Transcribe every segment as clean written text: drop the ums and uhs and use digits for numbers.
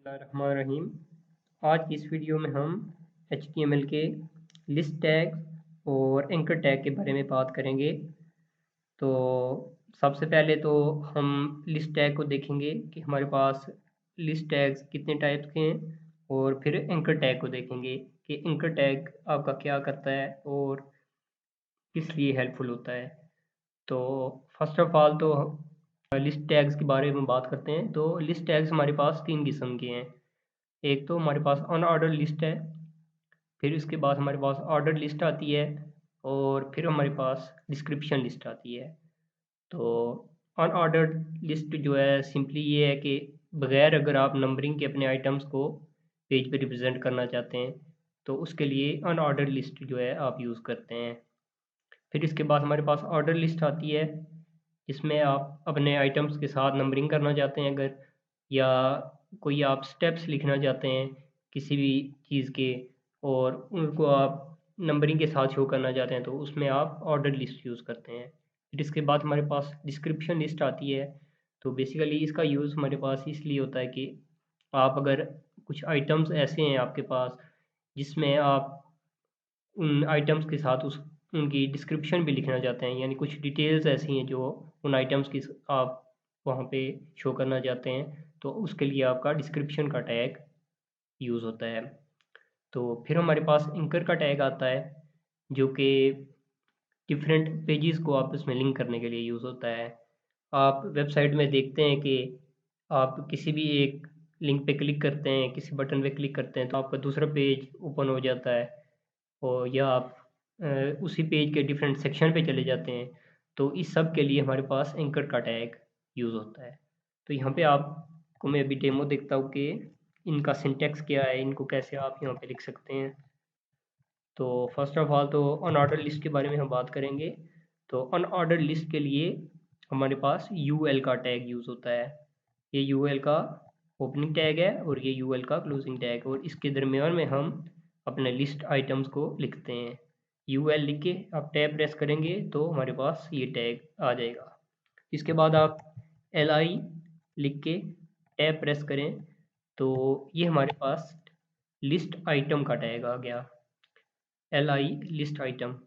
बिस्मिल्लाहिर्रहमानिर्रहीम। आज की इस वीडियो में हम HTML के लिस्ट टैग और एंकर टैग के बारे में बात करेंगे। तो सबसे पहले तो हम लिस्ट टैग को देखेंगे कि हमारे पास लिस्ट टैग्स कितने टाइप्स के हैं, और फिर एंकर टैग को देखेंगे कि एंकर टैग आपका क्या करता है और किस लिए हेल्पफुल होता है। तो फर्स्ट ऑफ ऑल तो लिस्ट टैग्स के बारे में बात करते हैं। तो लिस्ट टैग्स हमारे पास 3 किस्म के हैं। एक तो हमारे पास अनऑर्डर लिस्ट है, फिर उसके बाद हमारे पास ऑर्डर लिस्ट आती है, और फिर हमारे पास डिस्क्रिप्शन लिस्ट आती है। तो अनऑर्डर्ड लिस्ट जो है सिंपली ये है कि बगैर अगर आप नंबरिंग के अपने आइटम्स को पेज पे रिप्रेजेंट करना चाहते हैं तो उसके लिए अनऑर्डर्ड लिस्ट जो है आप यूज़ करते हैं। फिर इसके बाद हमारे पास ऑर्डर लिस्ट आती है, जिसमें आप अपने आइटम्स के साथ नंबरिंग करना चाहते हैं अगर, या कोई आप स्टेप्स लिखना चाहते हैं किसी भी चीज़ के, और उनको आप नंबरिंग के साथ शो करना चाहते हैं तो उसमें आप ऑर्डर लिस्ट यूज़ करते हैं। फिर इसके बाद हमारे पास डिस्क्रिप्शन लिस्ट आती है। तो बेसिकली इसका यूज़ हमारे पास इसलिए होता है कि आप अगर कुछ आइटम्स ऐसे हैं आपके पास जिसमें आप उन आइटम्स के साथ उस उनकी डिस्क्रिप्शन भी लिखना चाहते हैं, यानी कुछ डिटेल्स ऐसी हैं जो उन आइटम्स की आप वहाँ पे शो करना चाहते हैं, तो उसके लिए आपका डिस्क्रिप्शन का टैग यूज़ होता है। तो फिर हमारे पास एंकर का टैग आता है, जो कि डिफरेंट पेजेस को आपस में लिंक करने के लिए यूज़ होता है। आप वेबसाइट में देखते हैं कि आप किसी भी एक लिंक पे क्लिक करते हैं, किसी बटन पे क्लिक करते हैं तो आपका दूसरा पेज ओपन हो जाता है, और या आप उसी पेज के डिफरेंट सेक्शन पे चले जाते हैं। तो इस सब के लिए हमारे पास एंकर का टैग यूज़ होता है। तो यहाँ पे आपको मैं अभी डेमो देखता हूँ कि इनका सिंटैक्स क्या है, इनको कैसे आप यहाँ पे लिख सकते हैं। तो फर्स्ट ऑफ ऑल तो अनऑर्डर लिस्ट के बारे में हम बात करेंगे। तो अनऑर्डर लिस्ट के लिए हमारे पास यूएल का टैग यूज़ होता है। ये यूएल का ओपनिंग टैग है और ये यूएल का क्लोजिंग टैग, और इसके दरमियान में हम अपने लिस्ट आइटम्स को लिखते हैं। यूएल लिख के आप टैब प्रेस करेंगे तो हमारे पास ये टैग आ जाएगा। इसके बाद आप एल आई लिख के टैब प्रेस करें तो ये हमारे पास लिस्ट आइटम का टैग आ गया, एल आई लिस्ट आइटम।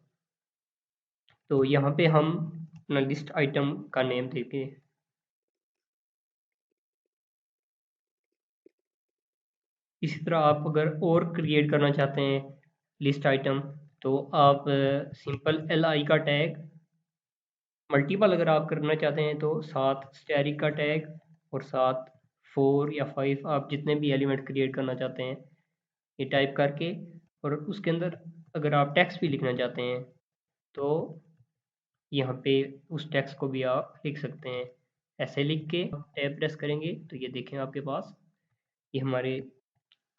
तो यहाँ पे हम अपना लिस्ट आइटम का नेम देंगे। इसी तरह आप अगर और क्रिएट करना चाहते हैं लिस्ट आइटम तो आप सिंपल एल आई का टैग, मल्टीपल अगर आप करना चाहते हैं तो साथ स्टैरिक का टैग, और साथ 4 या 5 आप जितने भी एलिमेंट क्रिएट करना चाहते हैं ये टाइप करके, और उसके अंदर अगर आप टेक्स्ट भी लिखना चाहते हैं तो यहाँ पे उस टेक्स्ट को भी आप लिख सकते हैं। ऐसे लिख के टैब प्रेस करेंगे तो ये देखें आपके पास ये हमारे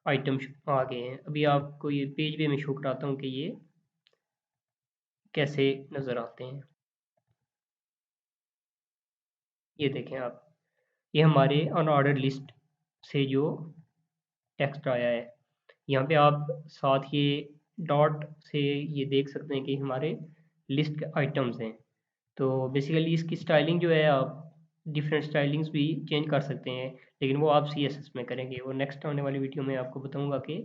आइटम आ गए हैं। अभी आपको ये पेज पे मैं शो कराता हूँ कि ये कैसे नज़र आते हैं। ये देखें आप, ये हमारे अनऑर्डर लिस्ट से जो टेक्स्ट आया है। यहाँ पे आप साथ ये डॉट से ये देख सकते हैं कि हमारे लिस्ट के आइटम्स हैं। तो बेसिकली इसकी स्टाइलिंग जो है आप डिफरेंट स्टाइलिंग्स भी चेंज कर सकते हैं, लेकिन वो आप CSS में करेंगे। वो नेक्स्ट आने वाली वीडियो में आपको बताऊंगा कि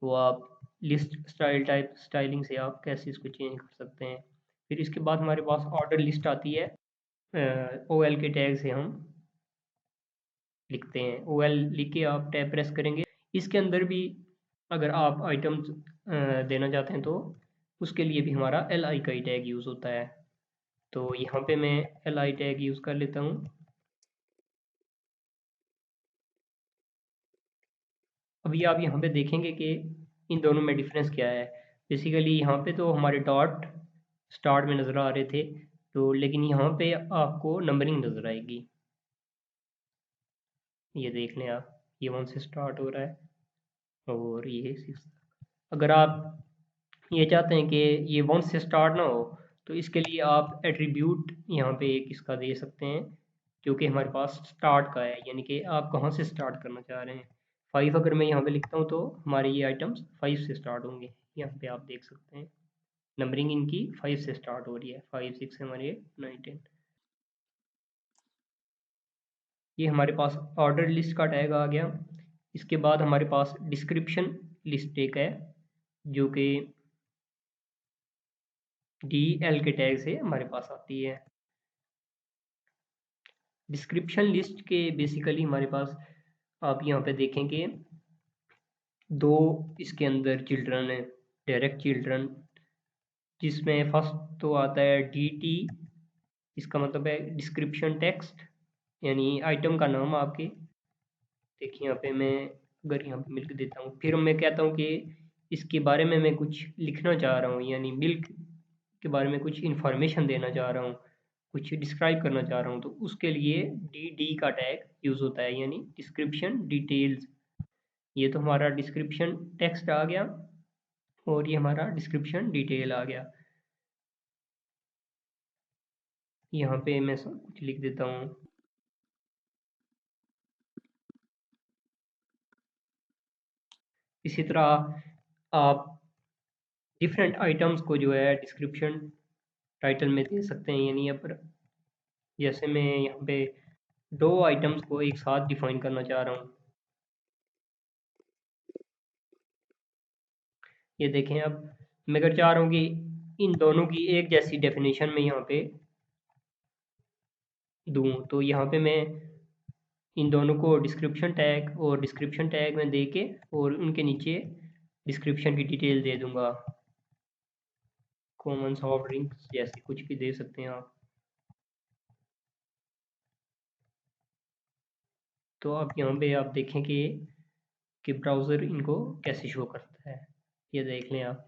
वो आप लिस्ट स्टाइल टाइप स्टाइलिंग से आप कैसे इसको चेंज कर सकते हैं। फिर इसके बाद हमारे पास ऑर्डर लिस्ट आती है। OL के टैग से हम लिखते हैं, OL लिख के आप टैब प्रेस करेंगे। इसके अंदर भी अगर आप आइटम्स देना चाहते हैं तो उसके लिए भी हमारा LI का ही टैग यूज़ होता है। तो यहाँ पे मैं LI टैग यूज़ कर लेता हूँ। अभी आप यहाँ पे देखेंगे कि इन दोनों में डिफरेंस क्या है। बेसिकली यहाँ पे तो हमारे डॉट स्टार्ट में नज़र आ रहे थे, तो लेकिन यहाँ पे आपको नंबरिंग नज़र आएगी। ये देख लें आप, ये 1 से स्टार्ट हो रहा है और ये 6। अगर आप ये चाहते हैं कि ये 1 से स्टार्ट ना हो तो इसके लिए आप एट्रीब्यूट यहाँ पे एक इसका दे सकते हैं, जो कि हमारे पास स्टार्ट का है, यानी कि आप कहाँ से स्टार्ट करना चाह रहे हैं। 5 अगर मैं यहाँ पे लिखता हूँ तो हमारे ये आइटम्स 5 से स्टार्ट होंगे। यहाँ पे आप देख सकते हैं नंबरिंग इनकी 5 से स्टार्ट हो रही है, 5 6 हमारे 9 10। ये हमारे पास ऑर्डर लिस्ट का टैग आ गया। इसके बाद हमारे पास डिस्क्रिप्शन लिस्ट एक है जो कि DL के टैग से हमारे पास आती है। डिस्क्रिप्शन लिस्ट के बेसिकली हमारे पास आप यहाँ पे देखेंगे दो इसके अंदर चिल्ड्रन है, डायरेक्ट चिल्ड्रन, जिसमें फर्स्ट तो आता है DT, इसका मतलब है डिस्क्रिप्शन टेक्स्ट, यानी आइटम का नाम आपके। देखिए यहाँ पे मैं अगर यहाँ पे मिल्क देता हूँ, फिर मैं कहता हूँ कि इसके बारे में मैं कुछ लिखना चाह रहा हूँ, यानी मिल्क के बारे में कुछ इन्फॉर्मेशन देना चाह रहा हूँ, कुछ डिस्क्राइब करना चाह रहा हूँ, तो उसके लिए DD का टैग यूज़ होता है, यानी डिस्क्रिप्शन डिटेल्स। ये तो हमारा डिस्क्रिप्शन टेक्स्ट आ गया और ये हमारा डिस्क्रिप्शन डिटेल आ गया। यहाँ पे मैं सब कुछ लिख देता हूँ। इसी तरह आप डिफरेंट आइटम्स को जो है डिस्क्रिप्शन टाइटल में दे सकते हैं, यानी अब जैसे मैं यहाँ पे दो आइटम्स को एक साथ डिफाइन करना चाह रहा हूँ। ये देखें, अब मैं अगर चाह रहा हूँ कि इन दोनों की एक जैसी डेफिनेशन में यहाँ पे दूँ, तो यहाँ पे मैं इन दोनों को डिस्क्रिप्शन टैग और डिस्क्रिप्शन टैग में दे के और उनके नीचे डिस्क्रिप्शन की डिटेल दे दूंगा। कॉमन सॉफ्ट ड्रिंक्स जैसे कुछ भी दे सकते हैं आप। तो आप यहाँ पे आप देखें कि ब्राउज़र इनको कैसे शो करता है। ये देख लें आप,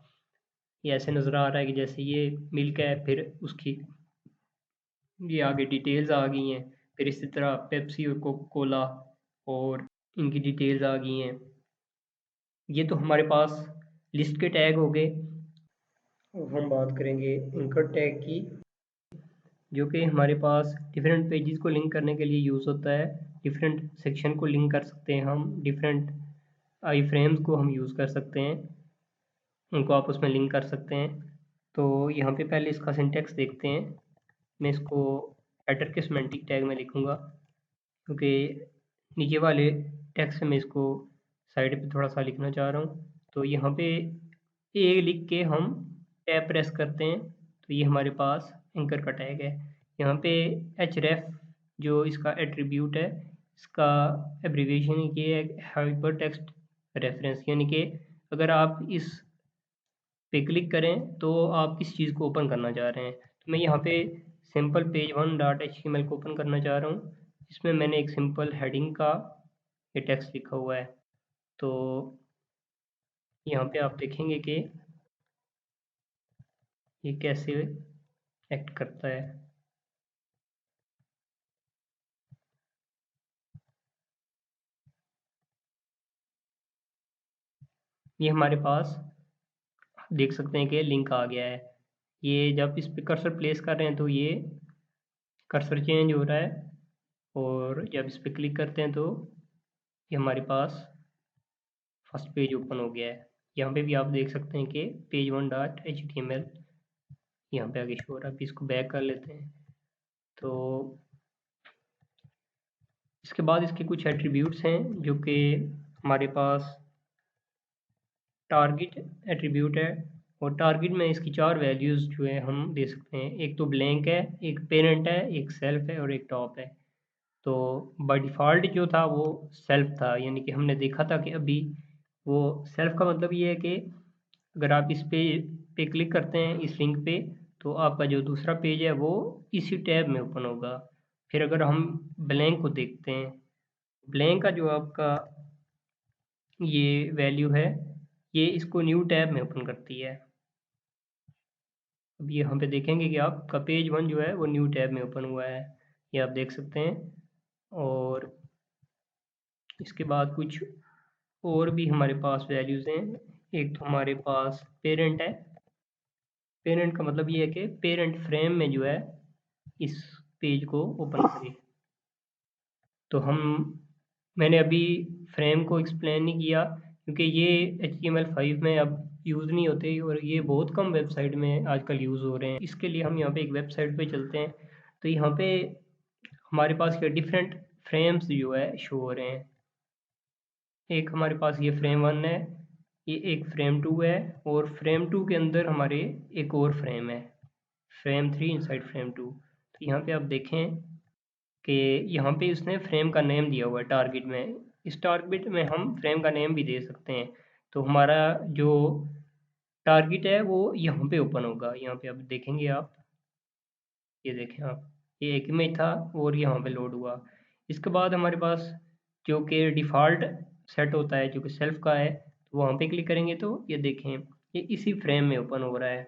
ये ऐसे नज़र आ रहा है कि जैसे ये मिल्क है, फिर उसकी ये आगे डिटेल्स आ गई हैं, फिर इसी तरह पेप्सी और कोका कोला और इनकी डिटेल्स आ गई हैं। ये तो हमारे पास लिस्ट के टैग हो गए। अब हम बात करेंगे एंकर टैग की, जो कि हमारे पास डिफरेंट पेजेस को लिंक करने के लिए यूज़ होता है। डिफरेंट सेक्शन को लिंक कर सकते हैं हम, डिफरेंट आई फ्रेम्स को हम यूज़ कर सकते हैं, उनको आपस में लिंक कर सकते हैं। तो यहाँ पे पहले इसका सिंटेक्स देखते हैं। मैं इसको हेडर के सिमेंटिक टैग में लिखूँगा, क्योंकि नीचे वाले टेक्स्ट से मैं इसको साइड पे थोड़ा सा लिखना चाह रहा हूँ। तो यहाँ पे ए लिख के हम टैब प्रेस करते हैं, तो ये हमारे पास एंकर का टैग है। यहाँ पे href जो इसका एट्रीब्यूट है, इसका एब्रीविएशन ये है हाइपर टेक्स्ट रेफरेंस, यानी कि अगर आप इस पे क्लिक करें तो आप किस चीज़ को ओपन करना चाह रहे हैं। तो मैं यहाँ पे simple page one dot HTML को ओपन करना चाह रहा हूँ। इसमें मैंने एक सिंपल हेडिंग का ये टेक्स्ट लिखा हुआ है। तो यहाँ पे आप देखेंगे कि ये कैसे एक्ट करता है। ये हमारे पास देख सकते हैं कि लिंक आ गया है। ये जब इस पे कर्सर प्लेस कर रहे हैं तो ये कर्सर चेंज हो रहा है, और जब इस पे क्लिक करते हैं तो ये हमारे पास फर्स्ट पेज ओपन हो गया है। यहाँ पे भी आप देख सकते हैं कि पेज वन डॉट HTML यहाँ पे आगे शो हो रहा है। अभी इसको बैक कर लेते हैं। तो इसके बाद इसके कुछ एट्रीब्यूट्स हैं जो कि हमारे पास टारगेट एट्रीब्यूट है, और टारगेट में इसकी चार वैल्यूज़ जो है हम दे सकते हैं। एक तो ब्लैंक है, एक पेरेंट है, एक सेल्फ है और एक टॉप है। तो बाय डिफ़ॉल्ट जो था वो सेल्फ था, यानी कि हमने देखा था कि अभी वो सेल्फ का मतलब ये है कि अगर आप इस पे क्लिक करते हैं इस लिंक पे, तो आपका जो दूसरा पेज है वो इसी टैब में ओपन होगा। फिर अगर हम ब्लैंक को देखते हैं, ब्लैंक का जो आपका ये वैल्यू है, ये इसको न्यू टैब में ओपन करती है। अब यहाँ पे देखेंगे कि आपका पेज वन जो है वो न्यू टैब में ओपन हुआ है, ये आप देख सकते हैं। और इसके बाद कुछ और भी हमारे पास वैल्यूज़ हैं। एक तो हमारे पास पेरेंट है। पेरेंट का मतलब ये है कि पेरेंट फ्रेम में जो है इस पेज को ओपन करें। तो मैंने अभी फ्रेम को एक्सप्लेन नहीं किया, क्योंकि ये HTML5 में अब यूज़ नहीं होते और ये बहुत कम वेबसाइट में आजकल यूज़ हो रहे हैं। इसके लिए हम यहाँ पे एक वेबसाइट पे चलते हैं। तो यहाँ पे हमारे पास ये डिफरेंट फ्रेम्स जो है शो हो रहे हैं। एक हमारे पास ये फ्रेम 1 है, ये एक फ्रेम 2 है, और फ्रेम 2 के अंदर हमारे एक और फ्रेम है, फ्रेम 3 इनसाइड फ्रेम 2। तो यहाँ पे आप देखें कि यहाँ पे उसने फ्रेम का नेम दिया हुआ है टारगेट में। इस टारगेट में हम फ्रेम का नेम भी दे सकते हैं। तो हमारा जो टारगेट है वो यहाँ पे ओपन होगा। यहाँ पे अब देखेंगे आप, ये देखें आप, ये एक इमेज था और यहाँ पे लोड हुआ। इसके बाद हमारे पास जो कि डिफ़ॉल्ट सेट होता है, जो कि सेल्फ का है, तो वहाँ पे क्लिक करेंगे तो ये देखें ये इसी फ्रेम में ओपन हो रहा है।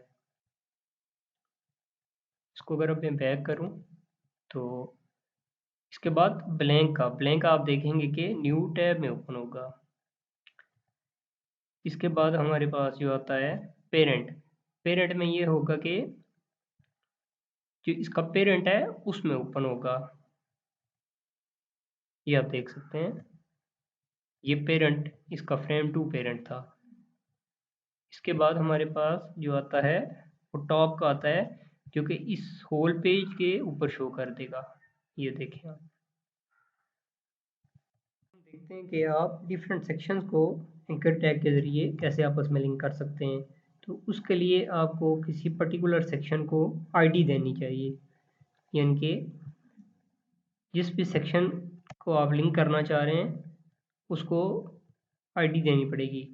इसको अगर अब मैं बैक करूँ तो इसके बाद ब्लैंक आप देखेंगे कि न्यू टैब में ओपन होगा। इसके बाद हमारे पास जो आता है पेरेंट, पेरेंट में ये होगा कि जो इसका पेरेंट है उसमें ओपन होगा। ये आप देख सकते हैं, ये पेरेंट इसका फ्रेम 2 पेरेंट था। इसके बाद हमारे पास जो आता है वो टॉप का आता है, जो कि इस होल पेज के ऊपर शो कर देगा। ये देखें आप, देखते हैं कि आप डिफरेंट सेक्शंस को एंकर टैग के ज़रिए कैसे आपस में लिंक कर सकते हैं। तो उसके लिए आपको किसी पर्टिकुलर सेक्शन को आईडी देनी चाहिए, यानी कि जिस भी सेक्शन को आप लिंक करना चाह रहे हैं उसको आईडी देनी पड़ेगी।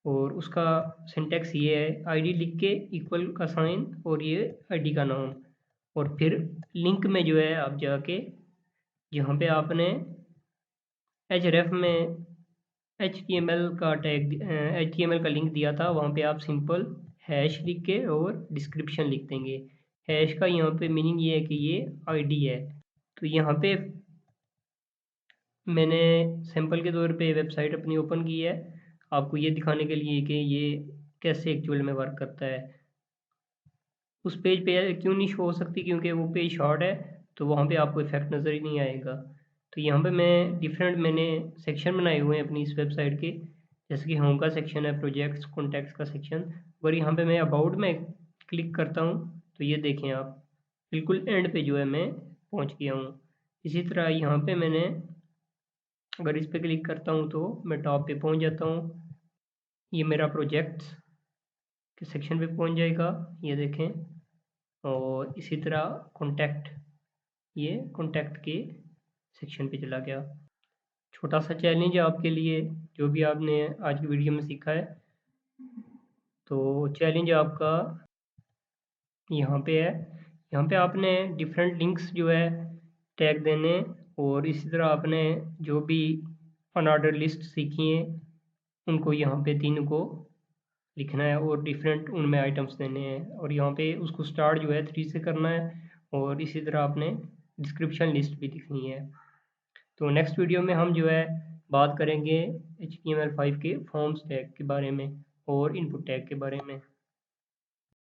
और उसका सिंटैक्स ये है, आईडी लिख के इक्वल का साइन और ये आईडी का नाम, और फिर लिंक में जो है आप जाके जहाँ पे आपने href में HTML का टैग HTML का लिंक दिया था, वहाँ पे आप सिंपल हैश लिख के और डिस्क्रिप्शन लिख देंगे। हैश का यहाँ पे मीनिंग ये है कि ये आईडी है। तो यहाँ पे मैंने सैंपल के तौर पे वेबसाइट अपनी ओपन की है, आपको ये दिखाने के लिए कि ये कैसे एक्चुअल में वर्क करता है। उस पेज पे क्यों नहीं शो हो सकती, क्योंकि वो पेज शॉर्ट है, तो वहाँ पे आपको इफेक्ट नज़र ही नहीं आएगा। तो यहाँ पे मैंने सेक्शन बनाए हुए हैं अपनी इस वेबसाइट के, जैसे कि होम का सेक्शन है, प्रोजेक्ट्स कॉन्टैक्ट्स का सेक्शन। और यहाँ पे मैं अबाउट में क्लिक करता हूँ तो ये देखें आप, बिल्कुल एंड पे जो है मैं पहुँच गया हूँ। इसी तरह यहाँ पे मैंने अगर इस पर क्लिक करता हूँ तो मैं टॉप पे पहुँच जाता हूँ। ये मेरा प्रोजेक्ट्स के सेक्शन पे पहुँच जाएगा, ये देखें। और इसी तरह कॉन्टैक्ट, ये कॉन्टैक्ट के सेक्शन पे चला गया। छोटा सा चैलेंज है आपके लिए, जो भी आपने आज की वीडियो में सीखा है। तो चैलेंज आपका यहाँ पे है, यहाँ पे आपने डिफरेंट लिंक्स जो है टैग देने, और इसी तरह आपने जो भी अनऑर्डर लिस्ट सीखी हैं उनको यहाँ पे 3 को लिखना है और डिफरेंट उनमें आइटम्स देने हैं। और यहाँ पे उसको स्टार्ट जो है 3 से करना है, और इसी तरह आपने डिस्क्रिप्शन लिस्ट भी लिखनी है। तो नेक्स्ट वीडियो में हम जो है बात करेंगे HTML5 के फॉर्म्स टैग के बारे में और इनपुट टैग के बारे में।